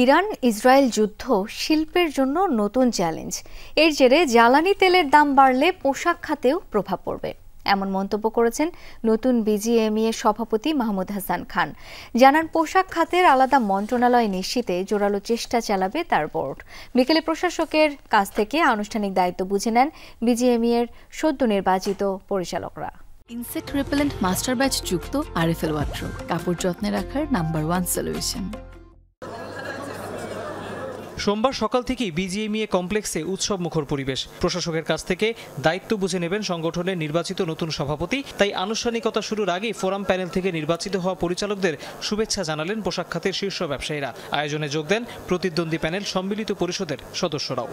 Iran Israel যুদ্ধ শিল্পের জন্য নতুন চ্যালেঞ্জ। এর জেরে জ্বালানি তেলের দাম বাড়লে পোশাক খাতেও প্রভাব পড়বে, এমন মন্তব্য করেছেন নতুন বিজিএমইএ সভাপতি মাহমুদ হাসান খান। জানান, পোশাক খাতের আলাদা মন্ত্রণালয় নিশ্চিতে জোরালো চেষ্টা চালাবে তার বোর্ড। বিকেলে প্রশাসকের কাছ থেকে আনুষ্ঠানিক দায়িত্ব বুঝে নেন বিজিএমইএর সদ্য নির্বাচিত পরিচালকরা। ইনসেক্ট রিপেলেন্ট মাস্টার ব্যাচ যুক্ত আরএফএল ওয়াট্রো, কাপড় যত্নে রাখার নাম্বার 1 সলিউশন। সোমবার সকাল থেকেই বিজিএমইএ কমপ্লেক্সে উৎসব মুখর পরিবেশ। প্রশাসকের কাছ থেকে দায়িত্ব বুঝে নেবেন সংগঠনের নির্বাচিত নতুন সভাপতি। তাই আনুষ্ঠানিকতা শুরুর আগেই ফোরাম প্যানেল থেকে নির্বাচিত হওয়া পরিচালকদের শুভেচ্ছা জানালেন পোশাক খাতের শীর্ষ ব্যবসায়ীরা। আয়োজনে যোগ দেন প্রতিদ্বন্দ্বী প্যানেল সম্মিলিত পরিষদের সদস্যরাও।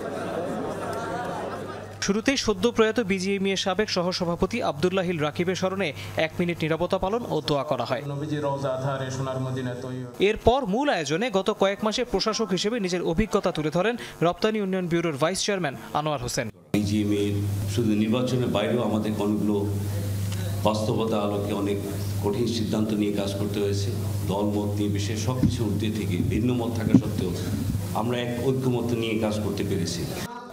শুরুতেই সদ্য প্রয়াত বিজিএমইএ সাবেক সহসভাপতি আব্দুল্লাহিল রাকিবের স্মরণে 1 মিনিট নীরবতা পালন ও দোয়া করা হয়। এরপর মূল আয়োজনে গত কয়েক মাসে প্রশাসক হিসেবে নিজের অভিজ্ঞতা তুলে ধরেন রপ্তানি উন্নয়ন ব্যুরোর vice chairman Anwar Hossain. BGMEA শুধু নির্বাচনের বাইরেও আমাদের অনেকগুলো বাস্তবতা আলোকে অনেক কঠিন সিদ্ধান্ত নিয়ে কাজ করতে হয়েছে। দলমত নিয়ে বিশেষ সবকিছু ঊর্ধ্বে থেকে ভিন্ন মত থাকা সত্ত্বেও আমরা এক ঐক্যমত নিয়ে কাজ করতে পেরেছি।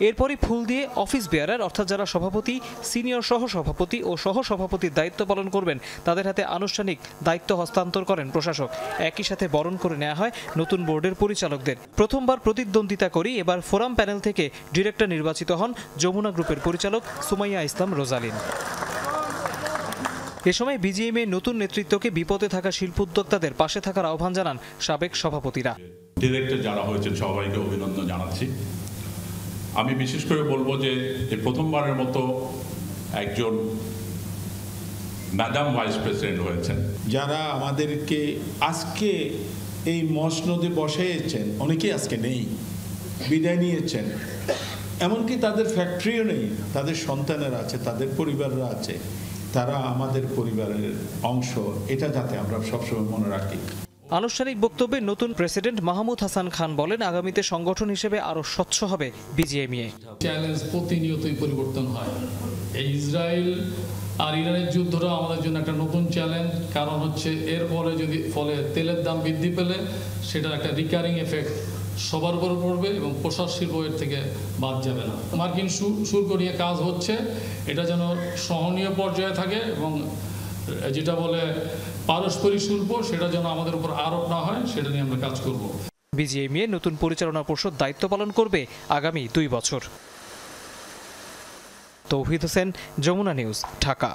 এরপরই ফুল দিয়ে অফিস বেয়ারার অর্থাৎ যারা সভাপতি, সিনিয়র সহসভাপতি ও সহসভাপতির দায়িত্ব পালন করবেন তাদের হাতে আনুষ্ঠানিক দায়িত্ব হস্তান্তর করেন প্রশাসক। একই সাথে বরণ করে নেওয়া হয় নতুন বোর্ডের পরিচালকদের। প্রথমবার প্রতিদ্বন্দ্বিতা করেই এবার ফোরাম প্যানেল থেকে ডিরেক্টর নির্বাচিত হন যমুনা গ্রুপের পরিচালক সুমাইয়া ইসলাম রোজালিন। এ সময় বিজিএমইএ নতুন নেতৃত্বকে বিপদে থাকা শিল্প উদ্যোক্তাদের পাশে থাকার আহ্বান জানান সাবেক সভাপতিরা। ডিরেক্টর যারা হয়েছেন সবাইকে অভিনন্দন জানাচ্ছি। আমি বিশেষ করে বলবো যে প্রথমবারের মতো একজন ম্যাডাম ভাইস প্রেসিডেন্ট হয়েছেন। যারা আমাদেরকে আজকে এই মসনদে বসাইয়েছেন অনেকেই আজকে নেই, বিদায় নিয়েছেন। এমনকি তাদের ফ্যাক্টরিও নেই, তাদের সন্তানেরা আছে, তাদের পরিবাররা আছে। তারা আমাদের পরিবারের অংশ, এটা যাতে আমরা সবসময় মনে রাখি। আনুষ্ঠানিক বক্তব্যে নতুন প্রেসিডেন্ট মাহমুদ হাসান খান বলেন, আগামীতে সংগঠন হিসেবে আরো স্বচ্ছ হবে বিজিএমইএ। চ্যালেঞ্জ প্রতিনিয়তই পরিবর্তন হয়। এই ইসরায়েল আর ইরানের যুদ্ধটা আমাদের জন্য একটা নতুন চ্যালেঞ্জ। কারণ হচ্ছে এর ফলে তেলের দাম বৃদ্ধি পেলে সেটার একটা রিকারিং এফেক্ট সবার উপর পড়বে এবং পোশাক শিল্প এর থেকে বাদ যাবে না। মার্কিন শুল্ক নিয়ে কাজ হচ্ছে, এটা যেন সহনীয় পর্যায়ে থাকে এবং যেটা বলে পারস্পরিক শুল্ক সেটা যেন আমাদের উপর আরোপ না হয়, সেটা নিয়ে আমরা কাজ করব। বিজিএমইএ নতুন পরিচালনা পর্ষদ দায়িত্ব পালন করবে আগামী 2 বছর। তৌহিদ হোসেন, যমুনা নিউজ, ঢাকা।